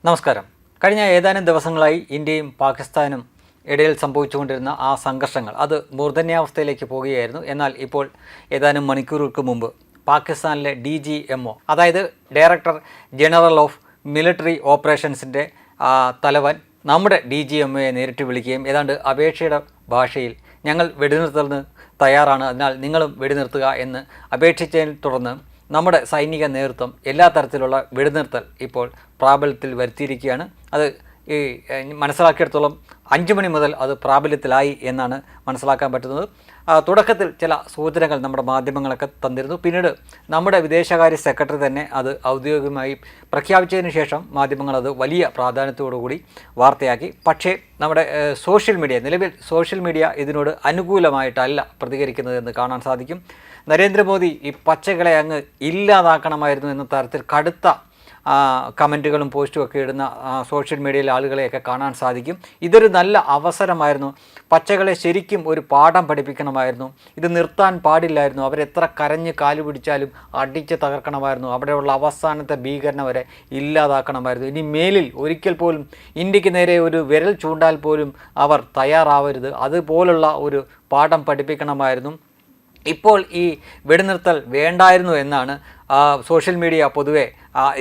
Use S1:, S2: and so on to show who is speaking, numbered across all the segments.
S1: നമസ്കാരം. കഴിഞ്ഞ ഏതാനും ദിവസങ്ങളായി ഇന്ത്യയും പാകിസ്ഥാനും ഇടയിൽ സംഭവിച്ചുകൊണ്ടിരുന്ന ആ സംഘർഷങ്ങൾ അത് മൂർധന്യാവസ്ഥയിലേക്ക് പോവുകയായിരുന്നു. എന്നാൽ ഇപ്പോൾ ഏതാനും മണിക്കൂറുകൾക്ക് മുമ്പ് പാകിസ്ഥാനിലെ DGMO, അതായത് ഡയറക്ടർ ജനറൽ ഓഫ് മിലിറ്ററി ഓപ്പറേഷൻസിൻ്റെ തലവൻ നമ്മുടെ DGMOയെ നേരിട്ട് വിളിക്കുകയും ഏതാണ്ട് അപേക്ഷയുടെ ഭാഷയിൽ ഞങ്ങൾ വെടിനിർത്തലിന് തയ്യാറാണ്, അതിനാൽ നിങ്ങളും വെടിനിർത്തുക എന്ന് അപേക്ഷിച്ചതിനെ തുടർന്ന് നമ്മുടെ സൈനിക നേതൃത്വം എല്ലാ തരത്തിലുള്ള വെടിനിർത്തൽ ഇപ്പോൾ പ്രാബല്യത്തിൽ വരുത്തിയിരിക്കുകയാണ്. അത് ഈ മനസ്സിലാക്കിയെടുത്തോളം 5 മണി മുതൽ അത് പ്രാബല്യത്തിലായി എന്നാണ് മനസ്സിലാക്കാൻ പറ്റുന്നത്. തുടക്കത്തിൽ ചില സൂചനകൾ നമ്മുടെ മാധ്യമങ്ങളൊക്കെ തന്നിരുന്നു. പിന്നീട് നമ്മുടെ വിദേശകാര്യ സെക്രട്ടറി തന്നെ അത് ഔദ്യോഗികമായി പ്രഖ്യാപിച്ചതിന് ശേഷം മാധ്യമങ്ങൾ അത് വലിയ പ്രാധാന്യത്തോടുകൂടി വാർത്തയാക്കി. പക്ഷേ നമ്മുടെ നിലവിൽ സോഷ്യൽ മീഡിയ ഇതിനോട് അനുകൂലമായിട്ടല്ല പ്രതികരിക്കുന്നത് എന്ന് കാണാൻ സാധിക്കും. നരേന്ദ്രമോദി ഈ പച്ചകളെ അങ്ങ് ഇല്ലാതാക്കണമായിരുന്നു എന്ന തരത്തിൽ കടുത്ത കമൻറ്റുകളും പോസ്റ്റും ഒക്കെ ഇടുന്ന സോഷ്യൽ മീഡിയയിലെ ആളുകളെയൊക്കെ കാണാൻ സാധിക്കും. ഇതൊരു നല്ല അവസരമായിരുന്നു, പച്ചകളെ ശരിക്കും ഒരു പാഠം പഠിപ്പിക്കണമായിരുന്നു, ഇത് നിർത്താൻ പാടില്ലായിരുന്നു, അവരെത്ര കരഞ്ഞ് കാലു പിടിച്ചാലും അടിച്ച് തകർക്കണമായിരുന്നു, അവിടെയുള്ള അവസാനത്തെ ഭീകരനെ വരെ ഇല്ലാതാക്കണമായിരുന്നു. ഇനി മേലിൽ ഒരിക്കൽ പോലും ഇന്ത്യക്ക് നേരെ ഒരു വിരൽ ചൂണ്ടാൽ പോലും അവർ തയ്യാറാവരുത്, അതുപോലുള്ള ഒരു പാഠം പഠിപ്പിക്കണമായിരുന്നു. ഇപ്പോൾ ഈ വെടിനിർത്തൽ വേണ്ടായിരുന്നു എന്നാണ് സോഷ്യൽ മീഡിയ പൊതുവെ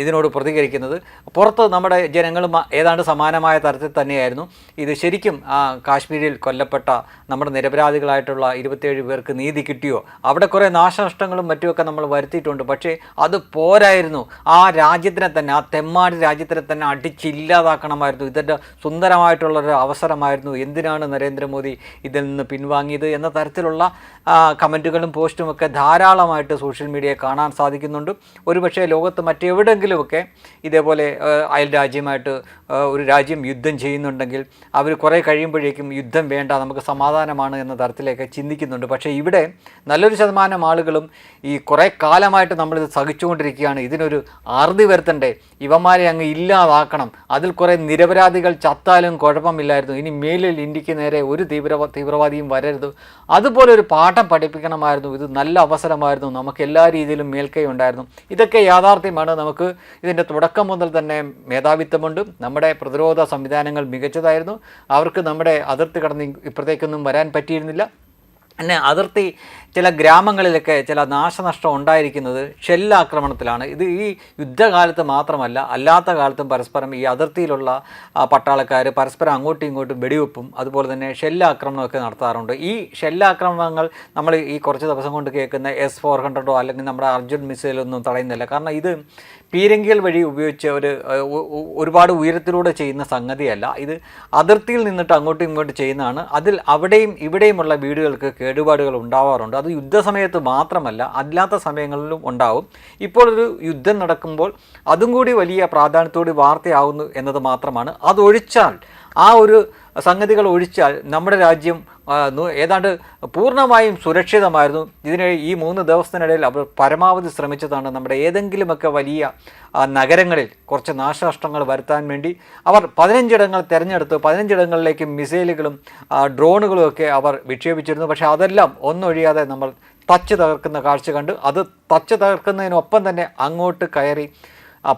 S1: ഇതിനോട് പ്രതികരിക്കുന്നത്. പുറത്ത് നമ്മുടെ ജനങ്ങളും ഏതാണ്ട് സമാനമായ തരത്തിൽ തന്നെയായിരുന്നു. ഇത് ശരിക്കും കാശ്മീരിൽ കൊല്ലപ്പെട്ട നമ്മുടെ നിരപരാധികളായിട്ടുള്ള 27 പേർക്ക് നീതി കിട്ടിയോ? അവിടെ കുറേ നാശനഷ്ടങ്ങളും മറ്റുമൊക്കെ നമ്മൾ വരുത്തിയിട്ടുണ്ട്. പക്ഷേ അത് പോരായിരുന്നു. ആ രാജ്യത്തിനെ തന്നെ, ആ തെമ്മാടി രാജ്യത്തിനെ തന്നെ അടിച്ചില്ലാതാക്കണമായിരുന്നു. ഇതിൻ്റെ സുന്ദരമായിട്ടുള്ളൊരു അവസരമായിരുന്നു. എന്തിനാണ് നരേന്ദ്രമോദി ഇതിൽ നിന്ന് പിൻവാങ്ങിയത് എന്ന തരത്തിലുള്ള കമൻറ്റുകളും പോസ്റ്റുമൊക്കെ ധാരാളമായിട്ട് സോഷ്യൽ മീഡിയയെ കാണാൻ സാധിക്കുന്നുണ്ട്. ഒരുപക്ഷെ ലോകത്ത് മറ്റെവിടെയെങ്കിലുമൊക്കെ ഇതേപോലെ അയൽ രാജ്യമായിട്ട് ഒരു രാജ്യം യുദ്ധം ചെയ്യുന്നുണ്ടെങ്കിൽ അവർ കുറേ കഴിയുമ്പോഴേക്കും യുദ്ധം വേണ്ട, നമുക്ക് സമാധാനമാണ് എന്ന തരത്തിലേക്ക് ചിന്തിക്കുന്നുണ്ട്. പക്ഷേ ഇവിടെ നല്ലൊരു ശതമാനം ആളുകളും ഈ കുറേ കാലമായിട്ട് നമ്മളിത് സഹിച്ചുകൊണ്ടിരിക്കുകയാണ്, ഇതിനൊരു അറുതി വരുത്തണ്ടേ, ഇവന്മാരെ അങ്ങ് ഇല്ലാതാക്കണം, അതിൽ കുറേ നിരപരാധികൾ ചത്താലും കുഴപ്പമില്ലായിരുന്നു, ഇനി മേലിൽ ഇന്ത്യക്ക് നേരെ ഒരു തീവ്രവാദിയും വരരുത്, അതുപോലെ ഒരു പാഠം പഠിപ്പിക്കണമായിരുന്നു, ഇത് നല്ല അവസരമായിരുന്നു, നമുക്ക് എല്ലാ രീതിയിലും മേൽക്കൈ ഉണ്ടായിരുന്നു. ഇതൊക്കെ യാഥാർത്ഥ്യമാണ്. നമുക്ക് ഇതിൻ്റെ തുടക്കം മുതൽ തന്നെ മേധാവിത്വമുണ്ട്. നമ്മുടെ പ്രതിരോധ സംവിധാനങ്ങൾ മികച്ചതായിരുന്നു. അവർക്ക് നമ്മുടെ അതിർത്തി കടന്ന് ഇപ്പുറത്തേക്കൊന്നും വരാൻ പറ്റിയിരുന്നില്ല. പിന്നെ അതിർത്തി ചില ഗ്രാമങ്ങളിലൊക്കെ ചില നാശനഷ്ടം ഉണ്ടായിരിക്കുന്നത് ഷെല്ലാക്രമണത്തിലാണ്. ഇത് ഈ യുദ്ധകാലത്ത് മാത്രമല്ല, അല്ലാത്ത കാലത്തും പരസ്പരം ഈ അതിർത്തിയിലുള്ള പട്ടാളക്കാർ പരസ്പരം അങ്ങോട്ടും ഇങ്ങോട്ടും വെടിവെപ്പും അതുപോലെ തന്നെ ഷെല്ലാക്രമണമൊക്കെ നടത്താറുണ്ട്. ഈ ഷെല്ലാക്രമണങ്ങൾ നമ്മൾ ഈ കുറച്ച് ദിവസം കൊണ്ട് കേൾക്കുന്ന S-400 അല്ലെങ്കിൽ നമ്മുടെ അർജുൻ മിസൈലൊന്നും തടയുന്നില്ല. കാരണം ഇത് പീരങ്കികൾ വഴി ഉപയോഗിച്ച് ഒരുപാട് ഉയരത്തിലൂടെ ചെയ്യുന്ന സംഗതിയല്ല. ഇത് അതിർത്തിയിൽ നിന്നിട്ട് അങ്ങോട്ടും ഇങ്ങോട്ടും ചെയ്യുന്നതാണ്. അതിൽ അവിടെയും ഇവിടെയുമുള്ള വീടുകൾക്ക് കേടുപാടുകൾ ഉണ്ടാവാറുണ്ട്. അത് യുദ്ധസമയത്ത് മാത്രമല്ല, അല്ലാത്ത സമയങ്ങളിലും ഉണ്ടാവും. ഇപ്പോൾ ഒരു യുദ്ധം നടക്കുമ്പോൾ അതും കൂടി വലിയ പ്രാധാന്യത്തോടെ വാർത്തയാവുന്നു എന്നത് മാത്രമാണ്. അതൊഴിച്ചാൽ, ആ ഒരു സംഗതികൾ ഒഴിച്ചാൽ നമ്മുടെ രാജ്യം ഏതാണ്ട് പൂർണ്ണമായും സുരക്ഷിതമായിരുന്നു. ഈ 3 ദിവസത്തിനിടയിൽ അവർ പരമാവധി ശ്രമിച്ചതാണ് നമ്മുടെ ഏതെങ്കിലുമൊക്കെ വലിയ നഗരങ്ങളിൽ കുറച്ച് നാശനഷ്ടങ്ങൾ വരുത്താൻ വേണ്ടി. അവർ 15 ഇടങ്ങൾ തിരഞ്ഞെടുത്ത് 15 ഇടങ്ങളിലേക്ക് മിസൈലുകളും ഡ്രോണുകളും ഒക്കെ അവർ വിക്ഷേപിച്ചിരുന്നു. പക്ഷേ അതെല്ലാം ഒന്നൊഴിയാതെ നമ്മൾ തച്ച് തകർക്കുന്ന കാഴ്ച കണ്ട്. അത് തച്ച് തകർക്കുന്നതിനൊപ്പം തന്നെ അങ്ങോട്ട് കയറി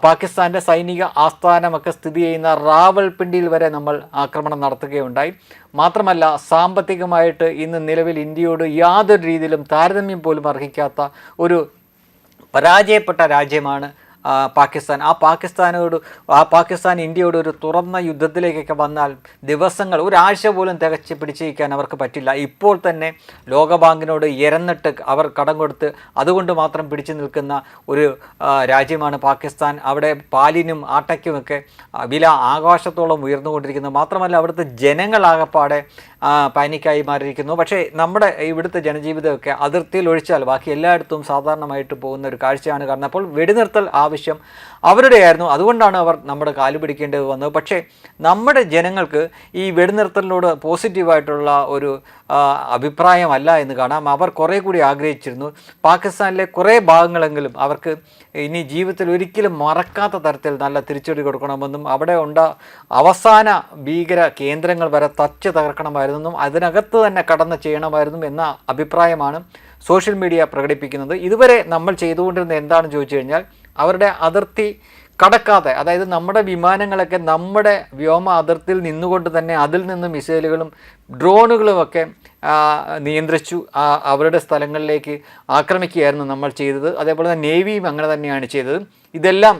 S1: പാകിസ്ഥാൻ്റെ സൈനിക ആസ്ഥാനമൊക്കെ സ്ഥിതി ചെയ്യുന്ന റാവൽപിണ്ടിയിൽ വരെ നമ്മൾ ആക്രമണം നടത്തുകയുണ്ടായി. മാത്രമല്ല, സാമ്പത്തികമായിട്ട് ഇന്ന് നിലവിൽ ഇന്ത്യയോട് യാതൊരു രീതിയിലും താരതമ്യം പോലും അർഹിക്കാത്ത ഒരു പരാജയപ്പെട്ട രാജ്യമാണ് പാകിസ്ഥാൻ. പാകിസ്ഥാൻ ഇന്ത്യയോട് ഒരു തുറന്ന യുദ്ധത്തിലേക്കൊക്കെ വന്നാൽ ദിവസങ്ങൾ, ഒരാഴ്ച പോലും തികച്ച് പിടിച്ചിരിക്കാൻ അവർക്ക് പറ്റില്ല. ഇപ്പോൾ തന്നെ ലോകബാങ്കിനോട് എരന്നിട്ട് അവർ കടം കൊടുത്ത് അതുകൊണ്ട് മാത്രം പിടിച്ചു നിൽക്കുന്ന ഒരു രാജ്യമാണ് പാകിസ്ഥാൻ. അവിടെ പാലിനും ആട്ടയ്ക്കുമൊക്കെ വില ആകാശത്തോളം ഉയർന്നുകൊണ്ടിരിക്കുന്നു. മാത്രമല്ല, അവിടുത്തെ ജനങ്ങളാകപ്പാടെ പാനിക്കായി മാറിയിരിക്കുന്നു. പക്ഷേ നമ്മുടെ ഇവിടുത്തെ ജനജീവിതമൊക്കെ അതിർത്തിയിൽ ഒഴിച്ചാൽ ബാക്കി എല്ലായിടത്തും സാധാരണമായിട്ട് പോകുന്ന ഒരു കാഴ്ചയാണ് കാണുന്നത്. അപ്പോൾ വെടിനിർത്തൽ ആവശ്യം അവരുടെയായിരുന്നു. അതുകൊണ്ടാണ് അവർ നമ്മുടെ കാലു പിടിക്കേണ്ടത് വന്നത്. പക്ഷേ നമ്മുടെ ജനങ്ങൾക്ക് ഈ വെടിനിർത്തലിനോട് പോസിറ്റീവായിട്ടുള്ള ഒരു അഭിപ്രായമല്ല എന്ന് കാണാം. അവർ കുറേ കൂടി ആഗ്രഹിച്ചിരുന്നു പാകിസ്ഥാനിലെ കുറേ ഭാഗങ്ങളെങ്കിലും അവർക്ക് ഇനി ജീവിതത്തിൽ ഒരിക്കലും മറക്കാത്ത തരത്തിൽ നല്ല തിരിച്ചടി കൊടുക്കണമെന്നും അവിടെ അവസാന ഭീകര കേന്ദ്രങ്ങൾ വരെ തച്ച് തകർക്കണമായിരുന്നെന്നും അതിനകത്ത് തന്നെ കടന്ന് ചെയ്യണമായിരുന്നു എന്ന അഭിപ്രായമാണ് സോഷ്യൽ മീഡിയ പ്രകടിപ്പിക്കുന്നത്. ഇതുവരെ നമ്മൾ ചെയ്തുകൊണ്ടിരുന്നത് എന്താണെന്ന് ചോദിച്ചു കഴിഞ്ഞാൽ അവരുടെ അതിർത്തി കടക്കാതെ, അതായത് നമ്മുടെ വിമാനങ്ങളൊക്കെ നമ്മുടെ വ്യോമ അതിർത്തിയിൽ നിന്നുകൊണ്ട് തന്നെ അതിൽ നിന്ന് മിസൈലുകളും ഡ്രോണുകളുമൊക്കെ നിയന്ത്രിച്ചു അവരുടെ സ്ഥലങ്ങളിലേക്ക് ആക്രമിക്കുകയായിരുന്നു നമ്മൾ ചെയ്തത്. അതേപോലെ തന്നെ നേവിയും അങ്ങനെ തന്നെയാണ് ചെയ്തത്. ഇതെല്ലാം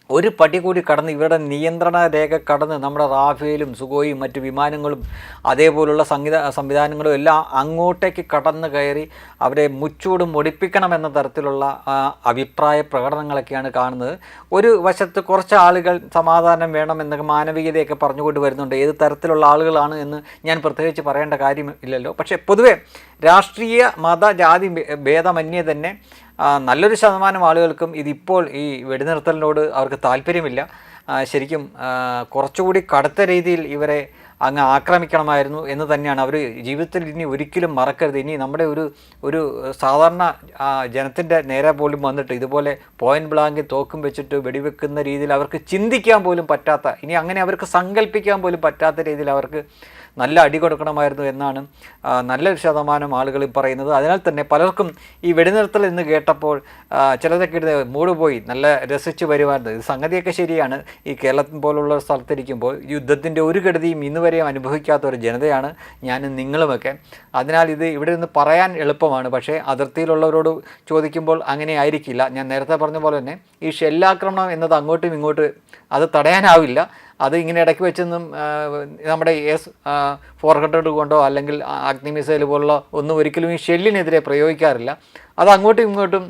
S1: ഒരു പടി കൂടി കടന്ന് ഇവരുടെ നിയന്ത്രണ രേഖ കടന്ന് നമ്മുടെ റാഫേലും സുഖോയും മറ്റു വിമാനങ്ങളും അതേപോലുള്ള സംവിധാനങ്ങളും എല്ലാം അങ്ങോട്ടേക്ക് കടന്നു കയറി അവരെ മുച്ചൂട് മുടിപ്പിക്കണമെന്ന തരത്തിലുള്ള അഭിപ്രായ പ്രകടനങ്ങളൊക്കെയാണ് കാണുന്നത്. ഒരു വശത്ത് കുറച്ച് ആളുകൾ സമാധാനം വേണമെന്നൊക്കെ മാനവികതയൊക്കെ പറഞ്ഞുകൊണ്ട് വരുന്നുണ്ട്. ഏത് തരത്തിലുള്ള ആളുകളാണ് എന്ന് ഞാൻ പ്രത്യേകിച്ച് പറയേണ്ട കാര്യമില്ലല്ലോ. പക്ഷേ പൊതുവെ രാഷ്ട്രീയ മത ജാതി ഭേദമന്യേ തന്നെ നല്ലൊരു ശതമാനം ആളുകൾക്കും ഇതിപ്പോൾ ഈ വെടിനിർത്തലിനോട് അവർക്ക് താല്പര്യമില്ല. ശരിക്കും കുറച്ചുകൂടി കടുത്ത രീതിയിൽ ഇവരെ അങ്ങ് ആക്രമിക്കണമായിരുന്നു എന്ന് തന്നെയാണ് അവർ ജീവിതത്തിൽ ഇനി ഒരിക്കലും മറക്കരുത്. ഇനി നമ്മുടെ ഒരു സാധാരണ ജനത്തിൻ്റെ നേരെ പോലും വന്നിട്ട് ഇതുപോലെ പോയിന്റ് ബ്ലാങ്കിൽ തോക്കും വെച്ചിട്ട് വെടിവെക്കുന്ന രീതിയിൽ അവർക്ക് ചിന്തിക്കാൻ പോലും പറ്റാത്ത, ഇനി അങ്ങനെ അവർക്ക് സങ്കല്പിക്കാൻ പോലും പറ്റാത്ത രീതിയിൽ അവർക്ക് നല്ല അടി കൊടുക്കണമായിരുന്നു എന്നാണ് നല്ലൊരു ശതമാനം ആളുകൾ പറയുന്നത്. അതിനാൽ തന്നെ പലർക്കും ഈ വെടിനിർത്തൽ എന്ന് കേട്ടപ്പോൾ ചിലതൊക്കെ മൂട് പോയി നല്ല രസിച്ച് വരുമായിരുന്നു. ഇത് സംഗതിയൊക്കെ ശരിയാണ്. ഈ കേരളത്തിൽ പോലുള്ള സ്ഥലത്തിരിക്കുമ്പോൾ യുദ്ധത്തിൻ്റെ ഒരു ഗതിയും ഇന്ന് വരെയും അനുഭവിക്കാത്ത ഒരു ജനതയാണ് ഞാനും നിങ്ങളുമൊക്കെ. അതിനാൽ ഇത് ഇവിടെ നിന്ന് പറയാൻ എളുപ്പമാണ്, പക്ഷേ അതിർത്തിയിലുള്ളവരോട് ചോദിക്കുമ്പോൾ അങ്ങനെ ആയിരിക്കില്ല. ഞാൻ നേരത്തെ പറഞ്ഞ പോലെ തന്നെ ഈ ഷെല്ലാക്രമണം എന്നത് അങ്ങോട്ടും ഇങ്ങോട്ട് അത് തടയാനാവില്ല. അത് ഇങ്ങനെ ഇടയ്ക്ക് വെച്ചൊന്നും നമ്മുടെ S-400 കൊണ്ടോ അല്ലെങ്കിൽ അഗ്നി മിസൈൽ പോലുള്ള ഒന്നും ഒരിക്കലും ഈ ഷെല്ലിനെതിരെ പ്രയോഗിക്കാറില്ല. അത് അങ്ങോട്ടും ഇങ്ങോട്ടും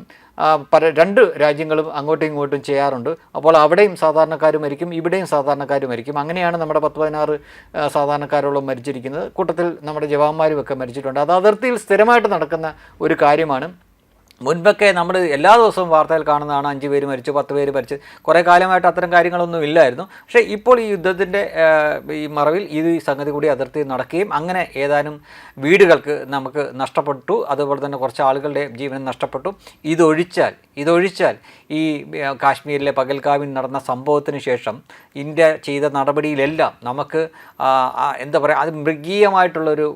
S1: രണ്ട് രാജ്യങ്ങളും അങ്ങോട്ടും ഇങ്ങോട്ടും ചെയ്യാറുണ്ട്. അപ്പോൾ അവിടെയും സാധാരണക്കാർ മരിക്കും, ഇവിടെയും സാധാരണക്കാർ മരിക്കും. അങ്ങനെയാണ് നമ്മുടെ 10-16 സാധാരണക്കാരോളം മരിച്ചിരിക്കുന്നത്. കൂട്ടത്തിൽ നമ്മുടെ ജവാന്മാരുമൊക്കെ മരിച്ചിട്ടുണ്ട്. അത് അതിർത്തിയിൽ സ്ഥിരമായിട്ട് നടക്കുന്ന ഒരു കാര്യമാണ്. മുൻപൊക്കെ നമ്മൾ എല്ലാ ദിവസവും വാർത്തയിൽ കാണുന്നതാണ് 5 പേര് മരിച്ചു, 10 പേര് മരിച്ചു. കുറേ കാലമായിട്ട് അത്തരം കാര്യങ്ങളൊന്നും ഇല്ലായിരുന്നു. പക്ഷേ ഇപ്പോൾ ഈ യുദ്ധത്തിൻ്റെ ഈ മറവിൽ ഈ സംഗതി കൂടി അതിർത്തിയിൽ നടക്കുകയും അങ്ങനെ ഏതാനും വീടുകൾക്ക് നമുക്ക് നഷ്ടപ്പെട്ടു. അതുപോലെ തന്നെ കുറച്ച് ആളുകളുടെ ജീവൻ നഷ്ടപ്പെട്ടു. ഇതൊഴിച്ചാൽ ഈ കാശ്മീരിലെ പകൽഗാമിൽ നടന്ന സംഭവത്തിന് ശേഷം ഇന്ത്യ ചെയ്ത നടപടിയിലെല്ലാം നമുക്ക് എന്താ പറയുക, അത് മൃഗീയമായിട്ടുള്ളൊരു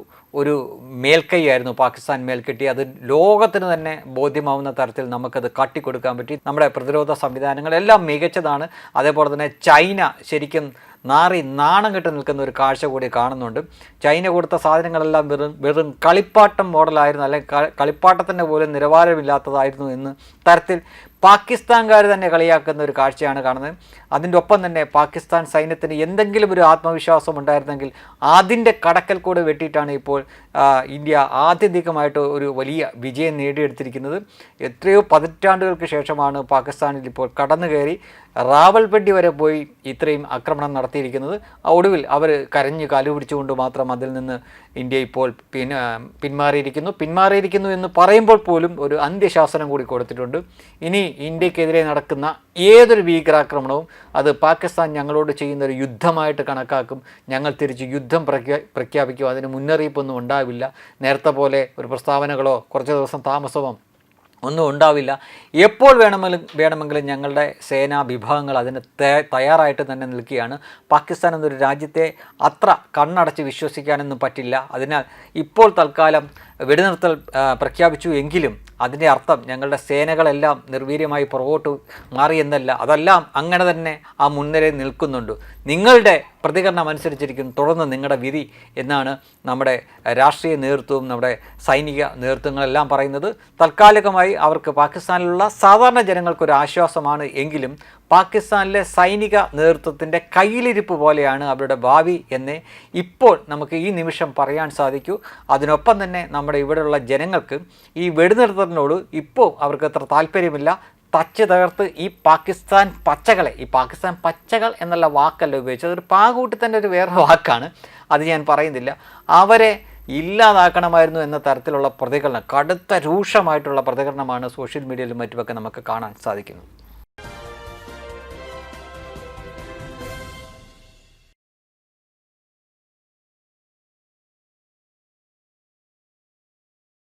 S1: മേൽക്കൈയായിരുന്നു പാകിസ്ഥാൻ മേൽക്കെട്ടി. അത് ലോകത്തിന് തന്നെ ബോധ്യമാവുന്ന തരത്തിൽ നമുക്കത് കാട്ടിക്കൊടുക്കാൻ പറ്റി. നമ്മുടെ പ്രതിരോധ സംവിധാനങ്ങളെല്ലാം മികച്ചതാണ്. അതേപോലെ തന്നെ ചൈന ശരിക്കും നാണം കെട്ട് നിൽക്കുന്ന ഒരു കാഴ്ച കൂടി കാണുന്നുണ്ട്. ചൈന കൊടുത്ത സാധനങ്ങളെല്ലാം വെറും കളിപ്പാട്ടം മോഡലായിരുന്നു, അല്ലെങ്കിൽ കളിപ്പാട്ടത്തിൻ്റെ പോലും നിലവാരമില്ലാത്തതായിരുന്നു എന്ന് തരത്തിൽ പാകിസ്ഥാൻകാർ തന്നെ കളിയാക്കുന്ന ഒരു കാഴ്ചയാണ് കാണുന്നത്. അതിൻ്റെ ഒപ്പം തന്നെ പാകിസ്ഥാൻ സൈന്യത്തിന് എന്തെങ്കിലും ഒരു ആത്മവിശ്വാസം ഉണ്ടായിരുന്നെങ്കിൽ അതിൻ്റെ കടക്കൽ കൂടെ വെട്ടിയിട്ടാണ് ഇപ്പോൾ ഇന്ത്യ ആത്യന്തികമായിട്ട് ഒരു വലിയ വിജയം നേടിയെടുത്തിരിക്കുന്നത്. എത്രയോ പതിറ്റാണ്ടുകൾക്ക് ശേഷമാണ് പാകിസ്ഥാനിൽ ഇപ്പോൾ കടന്നു കയറി റാവൽപിണ്ടി വരെ പോയി ഇത്രയും ആക്രമണം നടത്തിയിരിക്കുന്നത്. ഒടുവിൽ അവർ കരഞ്ഞ് കാലുപിടിച്ചുകൊണ്ട് മാത്രം അതിൽ നിന്ന് ഇന്ത്യ ഇപ്പോൾ പിന്മാറിയിരിക്കുന്നു എന്ന് പറയുമ്പോൾ പോലും ഒരു അന്ത്യശാസനം കൂടി കൊടുത്തിട്ടുണ്ട്. ഇനി ഇന്ത്യക്കെതിരെ നടക്കുന്ന ഏതൊരു ഭീകരാക്രമണവും അത് പാകിസ്ഥാൻ ഞങ്ങളോട് ചെയ്യുന്ന ഒരു യുദ്ധമായിട്ട് കണക്കാക്കും. ഞങ്ങൾ തിരിച്ച് യുദ്ധം പ്രഖ്യാപിക്കും. അതിന് മുന്നറിയിപ്പൊന്നും ഉണ്ടാവില്ല. നേരത്തെ പോലെ ഒരു പ്രസ്താവനകളോ കുറച്ച് ദിവസം താമസമോ ഒന്നും ഉണ്ടാവില്ല. എപ്പോൾ വേണമെങ്കിലും ഞങ്ങളുടെ സേനാ വിഭാഗങ്ങൾ അതിന് തയ്യാറായിട്ട് തന്നെ നിൽക്കുകയാണ്. പാകിസ്ഥാൻ എന്നൊരു രാജ്യത്തെ അത്ര കണ്ണടച്ച് വിശ്വസിക്കാനൊന്നും പറ്റില്ല. അതിനാൽ ഇപ്പോൾ തൽക്കാലം വെടിനിർത്തൽ പ്രഖ്യാപിച്ചു എങ്കിലും അതിൻ്റെ അർത്ഥം ഞങ്ങളുടെ സേനകളെല്ലാം നിർവീര്യമായി പുറകോട്ട് മാറിയെന്നല്ല. അതെല്ലാം അങ്ങനെ തന്നെ ആ മുൻനിരയിൽ നിൽക്കുന്നുണ്ട്. നിങ്ങളുടെ പ്രതികരണം അനുസരിച്ചിരിക്കും തുടർന്ന് നിങ്ങളുടെ വിധി എന്നാണ് നമ്മുടെ രാഷ്ട്രീയ നേതൃത്വവും നമ്മുടെ സൈനിക നേതൃത്വങ്ങളെല്ലാം പറയുന്നത്. താൽക്കാലികമായി അവർക്ക് പാകിസ്ഥാനിലുള്ള സാധാരണ ജനങ്ങൾക്കൊരു ആശ്വാസമാണ് എങ്കിലും പാകിസ്ഥാനിലെ സൈനിക നേതൃത്വത്തിൻ്റെ കയ്യിലിരിപ്പ് പോലെയാണ് അവരുടെ ഭാവി എന്ന് ഇപ്പോൾ നമുക്ക് ഈ നിമിഷം പറയാൻ സാധിക്കൂ. അതിനൊപ്പം തന്നെ നമ്മുടെ ഇവിടെയുള്ള ജനങ്ങൾക്ക് ഈ വെടിനിർത്തലിനോട് ഇപ്പോൾ അവർക്ക് അത്ര താല്പര്യമില്ല. തച്ച് തകർത്ത് ഈ പാകിസ്ഥാൻ പച്ചകൾ എന്നുള്ള വാക്കല്ല ഉപയോഗിച്ചത്. ഒരു പാകൂട്ടി തന്നെ ഒരു വേറെ വാക്കാണ്, അത് ഞാൻ പറയുന്നില്ല. അവരെ ഇല്ലാതാക്കണമായിരുന്നു എന്ന തരത്തിലുള്ള പ്രതികരണം, കടുത്ത രൂക്ഷമായിട്ടുള്ള പ്രതികരണമാണ് സോഷ്യൽ മീഡിയയിലും മറ്റുമൊക്കെ നമുക്ക് കാണാൻ സാധിക്കുന്നത്.